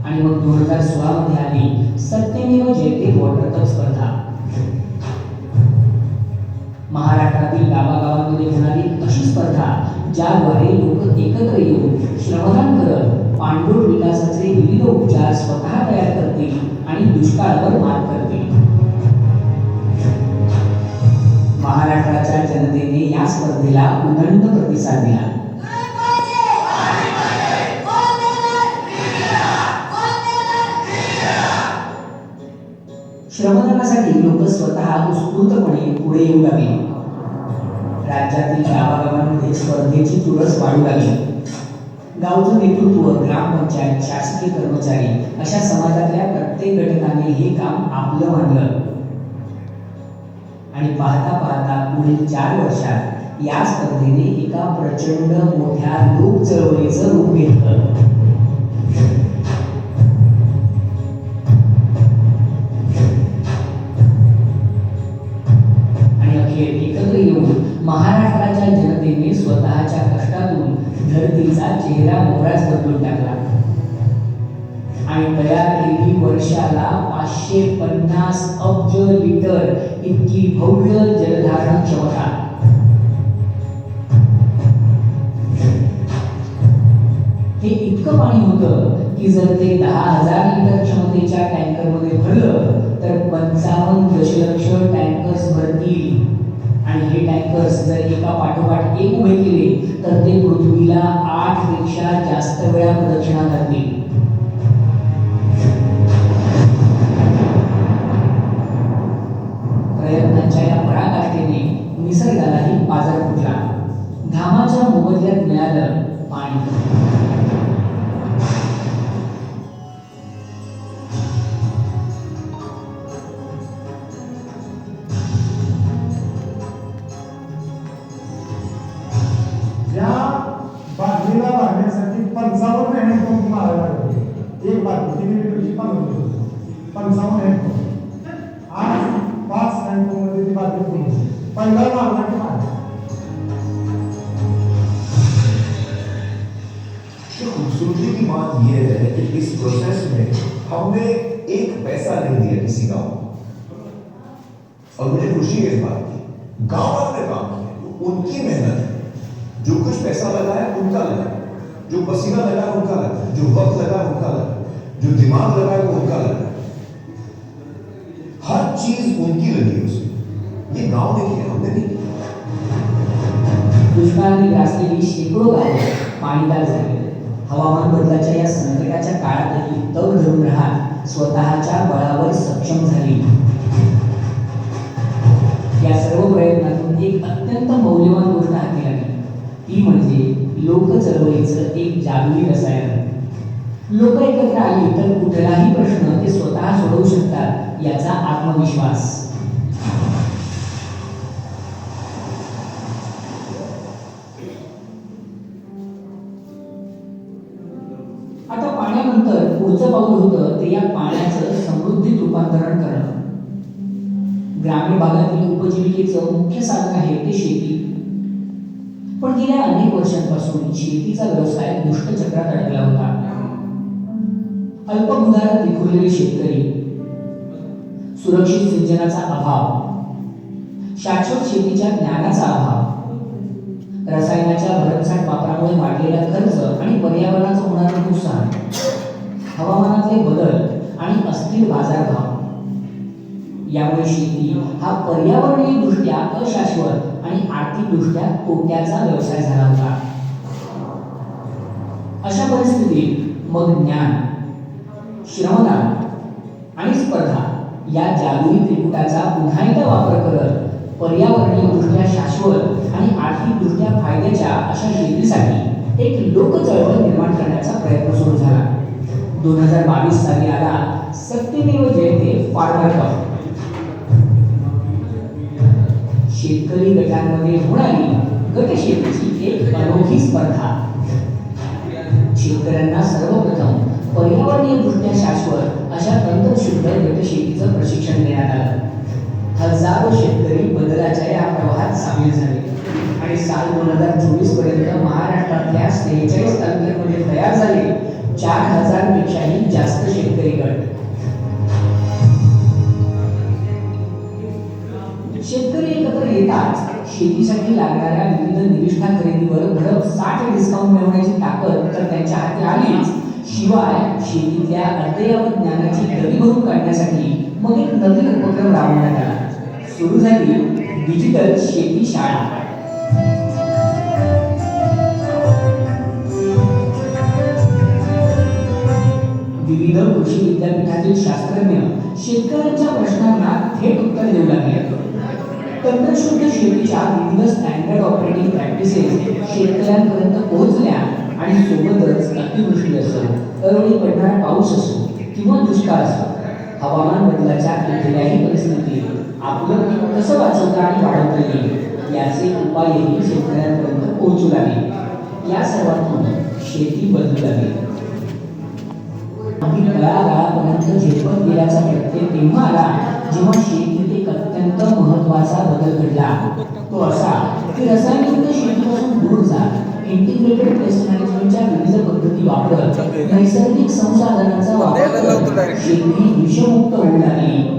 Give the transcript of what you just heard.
आणि मग 2016 मध्ये आली सत्यमेव जयते वॉटर कप स्पर्धा. महाराष्ट्रातील गावागावांमध्ये होणारी अशी स्पर्धा ज्याद्वारे लोक एकत्र येऊन श्रमदान करत पाणलोट विकासाचे विविध उपचार स्वतः तयार करतील आणि दुष्काळावर मात करतील. महाराष्ट्राच्या जनतेने या स्पर्धेला उदंड प्रतिसाद दिला. श्रमदानासाठी लोक स्वतः उत्स्फूर्तपणे पुढे येऊ लागले. राज्यातील गावागावांमध्ये स्पर्धेची चुरस वाढू लागली. गावचं नेतृत्व, ग्रामपंचायत, शासकीय कर्मचारी अशा समाजातल्या प्रत्येक घटकाने हे काम आपलं मानलं आणि पाहता पाहता पुढील 4 वर्षात या स्पर्धेने एका प्रचंड मोठ्या लोक चळवळीचं रूप घेतलं. आणि अखेर एकत्र येऊन महाराष्ट्राच्या जनतेने स्वतःच्या कष्टातून धरतीचा चेहरा मोहराच बदलून टाकला आणि तयार केली वर्षाला 550 अब्ज लिटर इतकी भव्य जलधारण क्षमता. हे इतकं पाणी होतं की जर ते 10,000 लिटर क्षमतेच्या टँकरमध्ये भरलं तर 55 दशलक्ष टँकर्स भरतील. आणि हे टँकर्स जर एका पाठोपाठ एक उभे केले तर ते पृथ्वीला 8 पेक्षा जास्त वेळा प्रदक्षिणा घालतील. प्रयत्नांच्या या पराकाष्ठेने निसर्गालाही बाजार फुटला. घामाच्या मोबदल्यात मिळालं पाणी. या बादलीला लागण्यासाठी 55 हँडपंप मारायला लागले. एक बादली 3 लिटरची 55 हँडपंप. आज 5 हँडपंप मध्ये ती बादली पूर्ण. पहिला मारला की मारला. खूबसूरती की बात यह है कि इस प्रोसेस में हमने एक पैसा नहीं दिया किसी गांव को, और मुझे खुशी है इस बात की. गांव ने काम किया, उनकी मेहनत है. जो कुछ पैसा लगा है उनका लगा, जो पसीना लगा है उनका लगा, जो वक्त लगा है उनका लगा, जो दिमाग लगा है वो उनका लगा. हर चीज उनकी लगी उसमें. ये गांव ने किया, हमने नहीं किया. दुष्काळाने ग्रासलेली शेकडो गावे पाणीदार झाली. हवामान बदलाच्या या संकटाच्या काळातही तग धरून राहत स्वतःच्या बळावर सक्षम झाली. या सर्व प्रयत्नातून एक अत्यंत मौल्यवान गोष्ट हाती लागली. ती म्हणजे लोक चळवळीचं एक जादुई रसायन. लोक एकत्र आली तर कुठलाही प्रश्न ते स्वतः सोडवू शकतात याचा आत्मविश्वास. आता पाण्यानंतर पुढचं पाऊल होतं ते या पाण्याचं समृद्धीत रूपांतरण करणं. ग्रामीण भागातील उपजीविकेचं मुख्य साधन आहे ते शेती. पण गेल्या अनेक वर्षांपासून शेतीचा व्यवसाय दुष्टचक्रात अडकला होता. अल्पभूधारक विखुरलेले शेतकरी, सुरक्षित सिंचनाचा अभाव, शाश्वत शेतीच्या ज्ञानाचा अभाव, रसायनाच्या भरमसाठ वापरामुळे वाढलेला खर्च आणि पर्यावरणाचं होणारं नुकसान, हवामानातले बदल आणि अस्थिर बाजारभाव यामुळे शेती हा पर्यावरणीय दृष्ट्या अशाश्वत आणि आर्थिक दृष्ट्या तोट्याचा व्यवसाय झाला होता. अशा परिस्थितीत मग ज्ञान, श्रमदान आणि स्पर्धा या जादुई त्रिकुटाचा पुन्हा एकदा वापर करत पर्यावरणीय दृष्ट्या शाश्वत आणि आर्थिक दृष्ट्या फायद्याच्या अशा शेतीसाठी एक लोक चळवळ निर्माण करण्याचा प्रयत्न सुरू झाला. 2022 साली आला सत्यमेव जयते फार्मर कप. शेतकरी गटांमध्ये होणारी गट शेतीची एक अनोखी स्पर्धा. शेतकऱ्यांना सर्वप्रथम पर्यावरणीय दृष्ट्या शाश्वत अशा तंत्रशुद्ध गट शेतीचं प्रशिक्षण देण्यात आलं. हजारो शेतकरी बदलाच्या या प्रवाहात सामील झाले आणि साल 2024 पर्यंत महाराष्ट्रातल्या 43 तालुक्यांमध्ये तयार झाले 4000 पेक्षाही जास्त त्यातच शेतीसाठी लागणाऱ्या विविध निविष्ठा खरेदीवर भरप 60% डिस्काउंट मिळवण्याची ताकद तर त्यांच्या हाती आलीच, शिवाय शेतीतल्या अद्ययावत ज्ञानाची दरी भरून काढण्यासाठी मग एक नवीन उपक्रम राबवण्यात आला. सुरू झाली डिजिटल शेती शाळा. विविध कृषी विद्यापीठातील शास्त्रज्ञ शेतकऱ्यांच्या प्रश्नांना थेट उत्तर देऊ लागले. तंत्रशुद्ध शेतीच्या विविध स्टँडर्ड ऑपरेटिंग प्रॅक्टिसेस शेतकऱ्यांपर्यंत पोहोचल्या आणि सोबतच अतिवृष्टी असो, अवेळी पडणारा पाऊस असो किंवा दुष्काळ असो, हवामान बदलाच्या कुठल्याही परिस्थितीत आपलं पीक कसं वाचवता आणि वाढवता येईल याचे उपायही शेतकऱ्यांपर्यंत पोहोचू लागले. या सर्वातून शेती बदलू लागली. अगदी तळागाळापर्यंत झेपत गेल्याचा प्रत्यय तेव्हा आला जेव्हा शेतीत एक अत्यंत महत्त्वाचा बदल घडला. तो असा की रसायनयुक्त शेतीपासून दूर जात इंटिग्रेटेड पेस्ट मॅनेजमेंटच्या विविध पद्धती वापरत नैसर्गिक संसाधनांचा वापर करत शेती विषमुक्त होऊ लागली.